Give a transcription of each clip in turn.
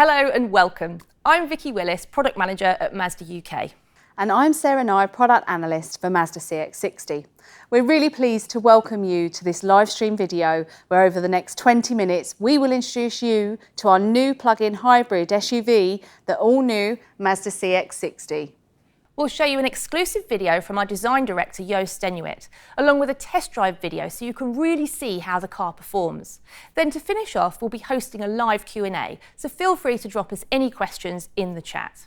Hello and welcome. I'm Vicky Willis, Product Manager at Mazda UK. And I'm Sarah Nye, Product Analyst for Mazda CX-60. We're really pleased to welcome you to this live stream video where over the next 20 minutes we will introduce you to our new plug-in hybrid SUV, the all-new Mazda CX-60. We'll show you an exclusive video from our design director, Jo Stenuit, along with a test drive video so you can really see how the car performs. Then to finish off, we'll be hosting a live Q&A, so feel free to drop us any questions in the chat.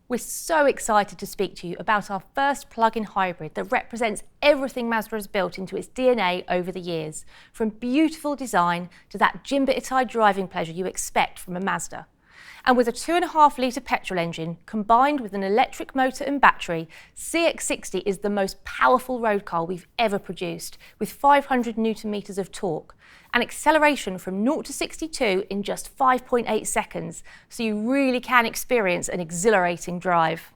We're so excited to speak to you about our first plug-in hybrid that represents everything Mazda has built into its DNA over the years, from beautiful design to that gym-bit-eye driving pleasure you expect from a Mazda. And with a 2.5-litre petrol engine combined with an electric motor and battery, CX-60 is the most powerful road car we've ever produced, with 500 Nm of torque, an acceleration from 0 to 62 in just 5.8 seconds, so you really can experience an exhilarating drive.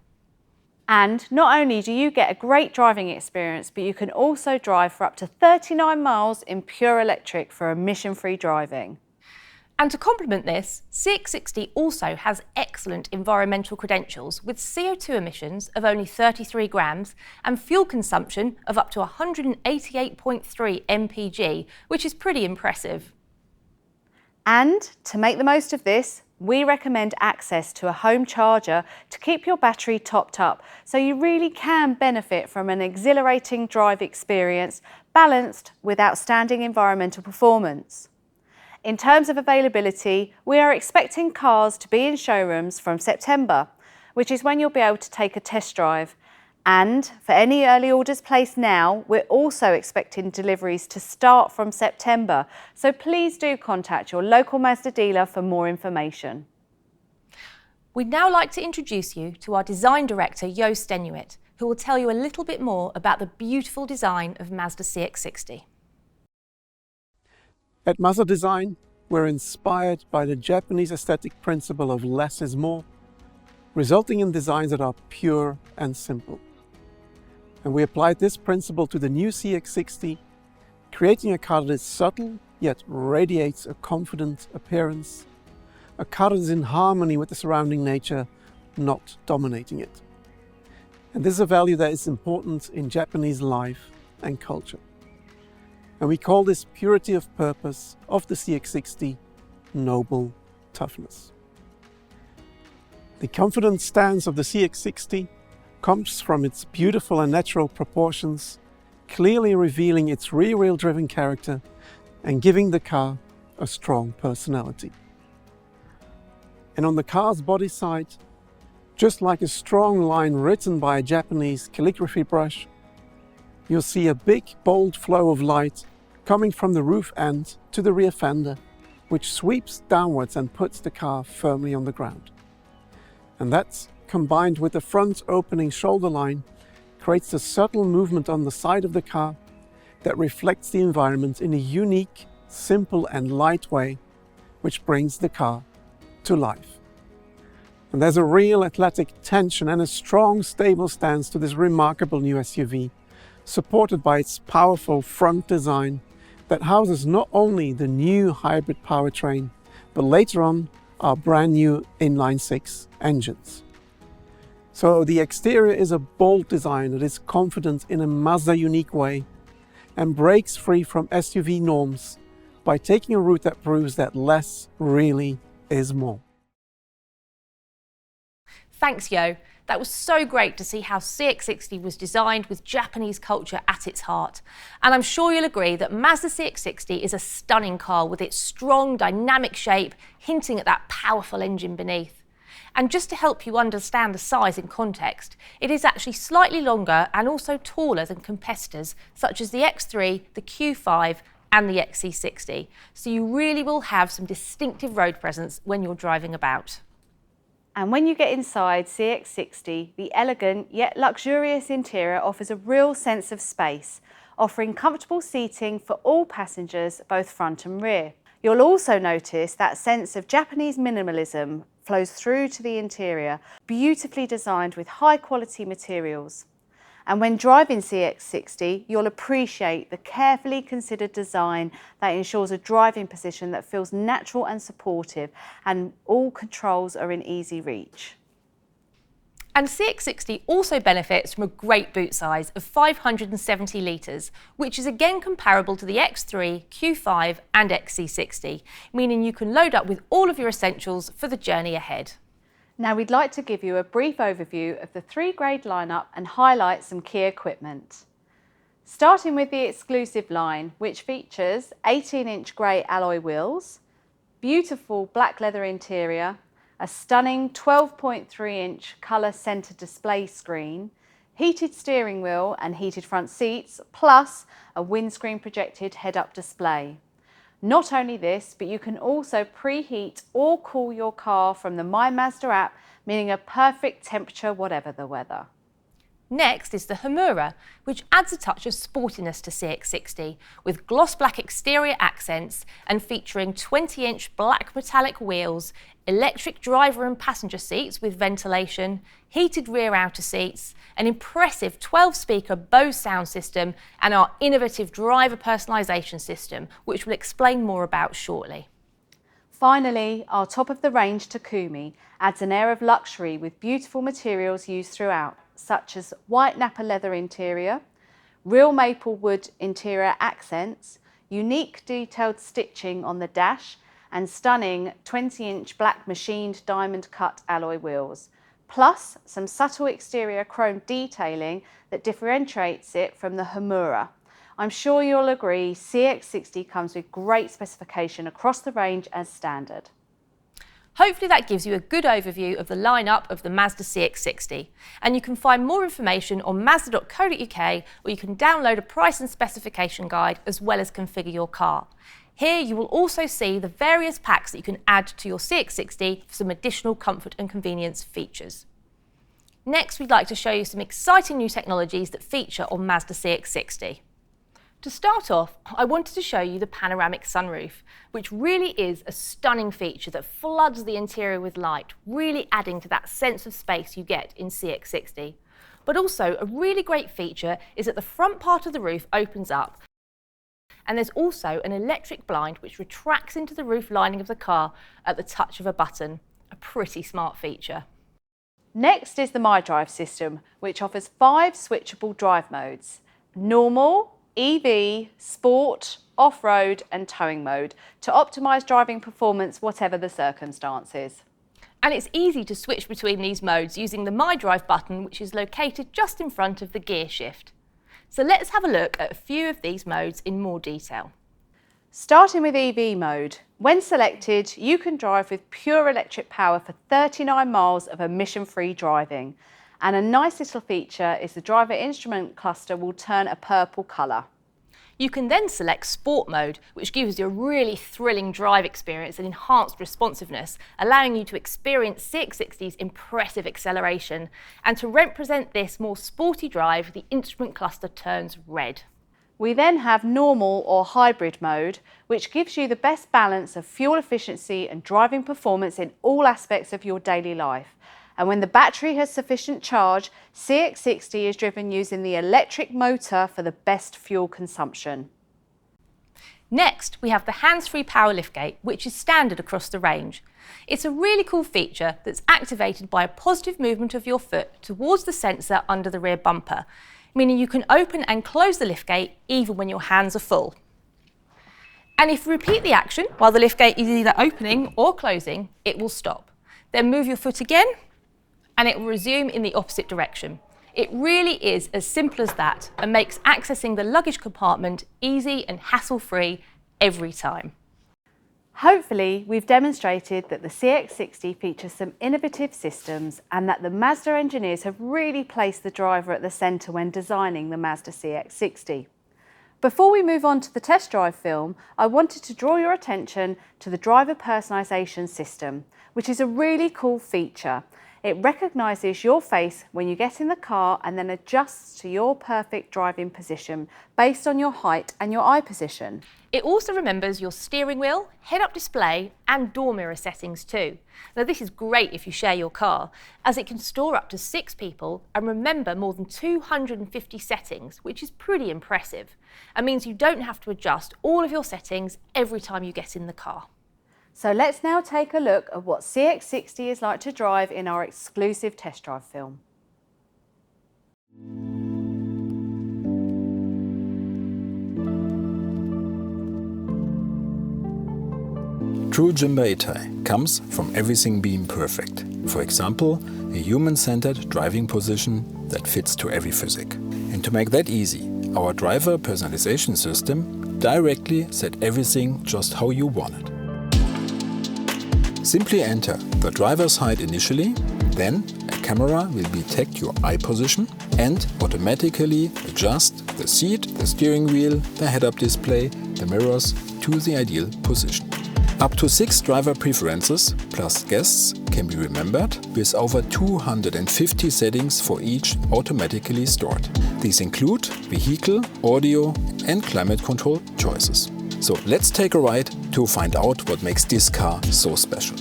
And not only do you get a great driving experience, but you can also drive for up to 39 miles in pure electric for emission-free driving. And to complement this, CX-60 also has excellent environmental credentials with CO2 emissions of only 33 grams and fuel consumption of up to 188.3 mpg, which is pretty impressive. And to make the most of this, we recommend access to a home charger to keep your battery topped up, so you really can benefit from an exhilarating drive experience balanced with outstanding environmental performance. In terms of availability, we are expecting cars to be in showrooms from September, which is when you'll be able to take a test drive. And for any early orders placed now, we're also expecting deliveries to start from September, so please do contact your local Mazda dealer for more information. We'd now like to introduce you to our design director, Jo Stenuit, who will tell you a little bit more about the beautiful design of Mazda CX-60. At Mazda Design, we're inspired by the Japanese aesthetic principle of less is more, resulting in designs that are pure and simple. And we applied this principle to the new CX-60, creating a car that is subtle yet radiates a confident appearance, a car that is in harmony with the surrounding nature, not dominating it. And this is a value that is important in Japanese life and culture. And we call this purity of purpose of the CX-60 noble toughness. The confident stance of the CX-60 comes from its beautiful and natural proportions, clearly revealing its rear-wheel driven character and giving the car a strong personality. And on the car's body side, just like a strong line written by a Japanese calligraphy brush, you'll see a big, bold flow of light coming from the roof end to the rear fender, which sweeps downwards and puts the car firmly on the ground. And that, combined with the front opening shoulder line, creates a subtle movement on the side of the car that reflects the environment in a unique, simple and light way, which brings the car to life. And there's a real athletic tension and a strong, stable stance to this remarkable new SUV, supported by its powerful front design that houses not only the new hybrid powertrain, but later on our brand new inline-six engines. So the exterior is a bold design that is confident in a Mazda unique way and breaks free from SUV norms by taking a route that proves that less really is more. Thanks, Jo. That was so great to see how CX-60 was designed with Japanese culture at its heart. And I'm sure you'll agree that Mazda CX-60 is a stunning car with its strong, dynamic shape, hinting at that powerful engine beneath. And just to help you understand the size in context, it is actually slightly longer and also taller than competitors such as the X3, the Q5 and the XC60. So you really will have some distinctive road presence when you're driving about. And when you get inside CX-60, the elegant yet luxurious interior offers a real sense of space, offering comfortable seating for all passengers, both front and rear. You'll also notice that sense of Japanese minimalism flows through to the interior, beautifully designed with high quality materials. And when driving CX-60, you'll appreciate the carefully considered design that ensures a driving position that feels natural and supportive, and all controls are in easy reach. And CX-60 also benefits from a great boot size of 570 litres, which is again comparable to the X3, Q5 and XC60, meaning you can load up with all of your essentials for the journey ahead. Now we'd like to give you a brief overview of the 3-grade lineup and highlight some key equipment. Starting with the exclusive line, which features 18-inch grey alloy wheels, beautiful black leather interior, a stunning 12.3-inch colour centre display screen, heated steering wheel and heated front seats, plus a windscreen projected head-up display. Not only this, but you can also preheat or cool your car from the My Mazda app, meaning a perfect temperature whatever the weather. Next is the Homura, which adds a touch of sportiness to CX-60 with gloss black exterior accents and featuring 20-inch black metallic wheels, electric driver and passenger seats with ventilation, heated rear outer seats, an impressive 12-speaker Bose sound system, and our innovative driver personalisation system, which we'll explain more about shortly. Finally, our top-of-the-range Takumi adds an air of luxury with beautiful materials used throughout, such as white Napa leather interior, real maple wood interior accents, unique detailed stitching on the dash, and stunning 20-inch black machined diamond cut alloy wheels, plus some subtle exterior chrome detailing that differentiates it from the Homura. I'm sure you'll agree CX-60 comes with great specification across the range as standard. Hopefully that gives you a good overview of the lineup of the Mazda CX-60, and you can find more information on mazda.co.uk, where you can download a price and specification guide as well as configure your car. Here you will also see the various packs that you can add to your CX-60 for some additional comfort and convenience features. Next, we'd like to show you some exciting new technologies that feature on Mazda CX-60. To start off, I wanted to show you the panoramic sunroof, which really is a stunning feature that floods the interior with light, really adding to that sense of space you get in CX-60. But also, a really great feature is that the front part of the roof opens up, and there's also an electric blind which retracts into the roof lining of the car at the touch of a button. A pretty smart feature. Next is the MyDrive system, which offers 5 switchable drive modes: normal, EV, sport, off-road and towing mode to optimise driving performance whatever the circumstances. And it's easy to switch between these modes using the MyDrive button, which is located just in front of the gear shift. So let's have a look at a few of these modes in more detail. Starting with EV mode, when selected you can drive with pure electric power for 39 miles of emission-free driving. And a nice little feature is the driver instrument cluster will turn a purple colour. You can then select Sport mode, which gives you a really thrilling drive experience and enhanced responsiveness, allowing you to experience CX-60's impressive acceleration. And to represent this more sporty drive, the instrument cluster turns red. We then have normal or hybrid mode, which gives you the best balance of fuel efficiency and driving performance in all aspects of your daily life. And when the battery has sufficient charge, CX-60 is driven using the electric motor for the best fuel consumption. Next, we have the hands-free power liftgate, which is standard across the range. It's a really cool feature that's activated by a positive movement of your foot towards the sensor under the rear bumper, meaning you can open and close the liftgate even when your hands are full. And if you repeat the action while the liftgate is either opening or closing, it will stop. Then move your foot again, and it will resume in the opposite direction. It really is as simple as that and makes accessing the luggage compartment easy and hassle-free every time. Hopefully, we've demonstrated that the CX-60 features some innovative systems and that the Mazda engineers have really placed the driver at the centre when designing the Mazda CX-60. Before we move on to the test drive film, I wanted to draw your attention to the driver personalisation system, which is a really cool feature. It recognises your face when you get in the car and then adjusts to your perfect driving position based on your height and your eye position. It also remembers your steering wheel, head-up display and door mirror settings too. Now this is great if you share your car, as it can store up to 6 people and remember more than 250 settings, which is pretty impressive, and means you don't have to adjust all of your settings every time you get in the car. So let's now take a look at what CX-60 is like to drive in our exclusive test drive film. True Jimba comes from everything being perfect. For example, a human-centered driving position that fits to every physic. And to make that easy, our driver personalization system directly set everything just how you want it. Simply enter the driver's height initially, then a camera will detect your eye position and automatically adjust the seat, the steering wheel, the head-up display, the mirrors to the ideal position. Up to 6 driver preferences plus guests can be remembered, with over 250 settings for each automatically stored. These include vehicle, audio and climate control choices. So let's take a ride to find out what makes this car so special.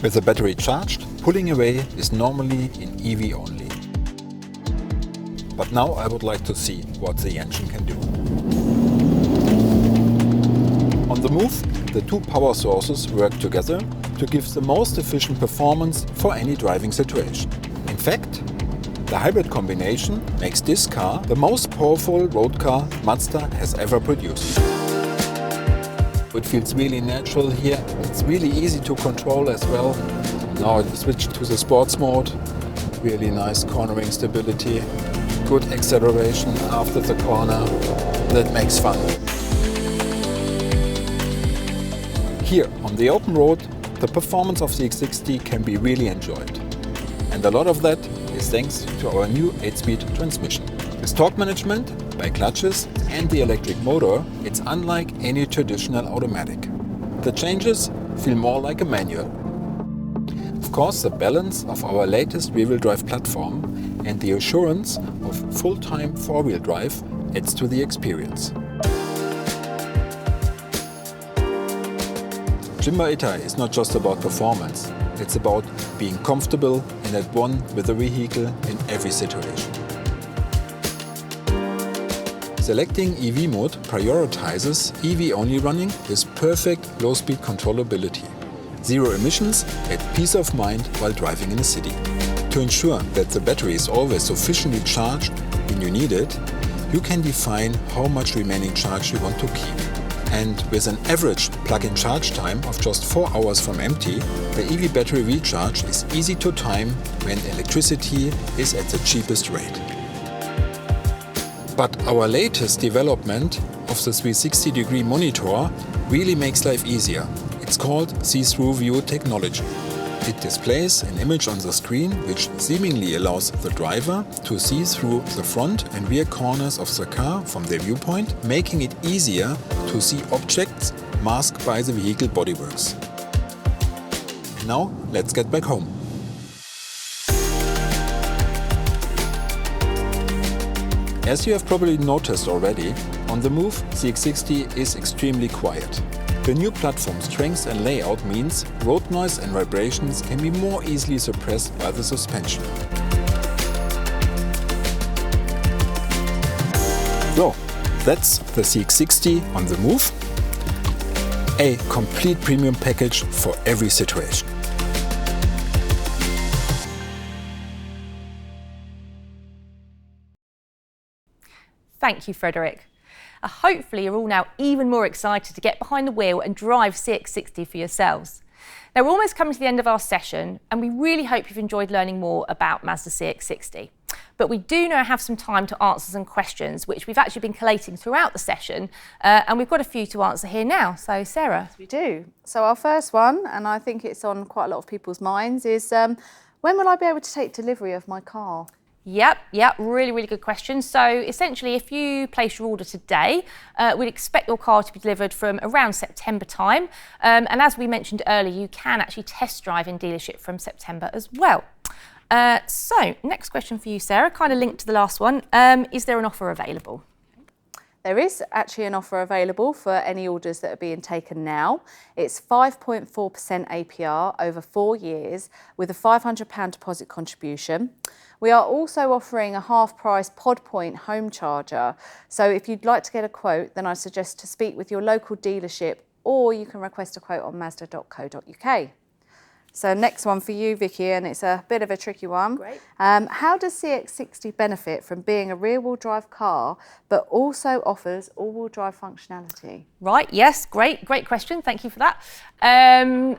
With the battery charged, pulling away is normally in EV only. But now I would like to see what the engine can do. On the move, the 2 power sources work together to give the most efficient performance for any driving situation. In fact, the hybrid combination makes this car the most powerful road car Mazda has ever produced. It feels really natural here. It's really easy to control as well. Now I switch to the sports mode. Really nice cornering stability. Good acceleration after the corner. That makes fun. Here on the open road, the performance of the CX-60 can be really enjoyed. And a lot of that is thanks to our new 8-speed transmission. With torque management, by clutches and the electric motor, it's unlike any traditional automatic. The changes feel more like a manual. Of course, the balance of our latest rear-wheel drive platform and the assurance of full-time 4-wheel drive adds to the experience. Jimba is not just about performance, it's about being comfortable and at one with the vehicle in every situation. Selecting EV mode prioritizes EV-only running with perfect low-speed controllability. Zero emissions add peace of mind while driving in a city. To ensure that the battery is always sufficiently charged when you need it, you can define how much remaining charge you want to keep. And with an average plug-in charge time of just 4 hours from empty, the EV battery recharge is easy to time when electricity is at the cheapest rate. But our latest development of the 360-degree monitor really makes life easier. It's called see-through view technology. It displays an image on the screen which seemingly allows the driver to see through the front and rear corners of the car from their viewpoint, making it easier to see objects masked by the vehicle bodyworks. Now let's get back home. As you have probably noticed already, on the move, CX-60 is extremely quiet. The new platform strength and layout means road noise and vibrations can be more easily suppressed by the suspension. So, that's the CX-60 on the move. A complete premium package for every situation. Thank you, Frederick. Hopefully you're all now even more excited to get behind the wheel and drive CX-60 for yourselves. Now we're almost coming to the end of our session and we really hope you've enjoyed learning more about Mazda CX-60. But we do now have some time to answer some questions which we've actually been collating throughout the session and we've got a few to answer here now. So Sarah. We do. So our first one, and I think it's on quite a lot of people's minds, is when will I be able to take delivery of my car? Yep, really, really good question. So essentially, if you place your order today, we'd expect your car to be delivered from around September time. And as we mentioned earlier, you can actually test drive in dealership from September as well. So next question for you, Sarah, kind of linked to the last one. Is there an offer available? There is actually an offer available for any orders that are being taken now. It's 5.4% APR over 4 years with a £500 deposit contribution. We are also offering a half-price PodPoint home charger. So if you'd like to get a quote, then I suggest to speak with your local dealership, or you can request a quote on mazda.co.uk. So next one for you, Vicky, and it's a bit of a tricky one. Great. How does CX-60 benefit from being a rear-wheel drive car, but also offers all-wheel drive functionality? Right, yes, great question, thank you for that.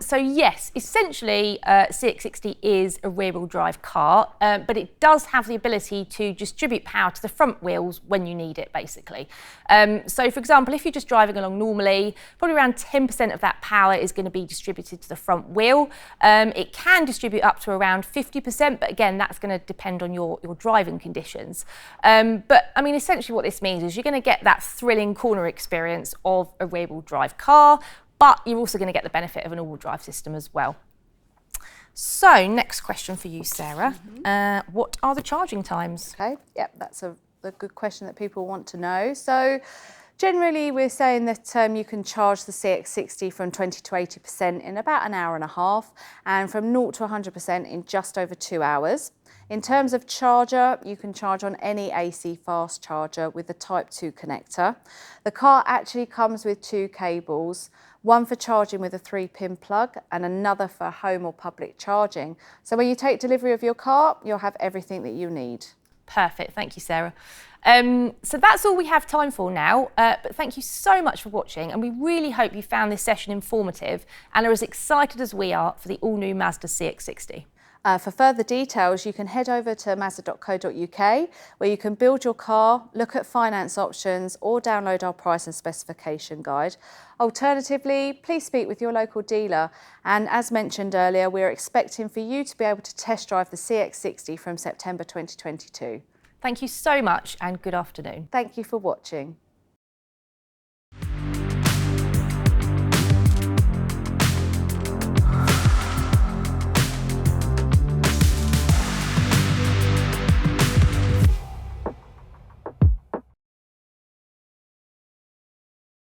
So yes, essentially CX-60 is a rear-wheel drive car, but it does have the ability to distribute power to the front wheels when you need it, basically. So for example, if you're just driving along normally, probably around 10% of that power is going to be distributed to the front wheel. It can distribute up to around 50%, but again, that's going to depend on your driving conditions. But I mean, essentially what this means is you're going to get that thrilling corner experience of a rear-wheel drive car, but you're also going to get the benefit of an all-wheel drive system as well. So next question for you, Sarah. What are the charging times? Okay, yep, that's a good question that people want to know. So generally, we're saying that you can charge the CX-60 from 20 to 80% in about an hour and a half, and from 0 to 100% in just over 2 hours. In terms of charger, you can charge on any AC fast charger with the Type 2 connector. The car actually comes with 2 cables, one for charging with a 3-pin plug and another for home or public charging. So when you take delivery of your car, you'll have everything that you need. Perfect, thank you, Sarah. So that's all we have time for now, but thank you so much for watching, and we really hope you found this session informative and are as excited as we are for the all-new Mazda CX-60. For further details, you can head over to mazda.co.uk, where you can build your car, look at finance options, or download our price and specification guide. Alternatively, please speak with your local dealer. And as mentioned earlier, we're expecting for you to be able to test drive the CX-60 from September 2022. Thank you so much, and good afternoon. Thank you for watching.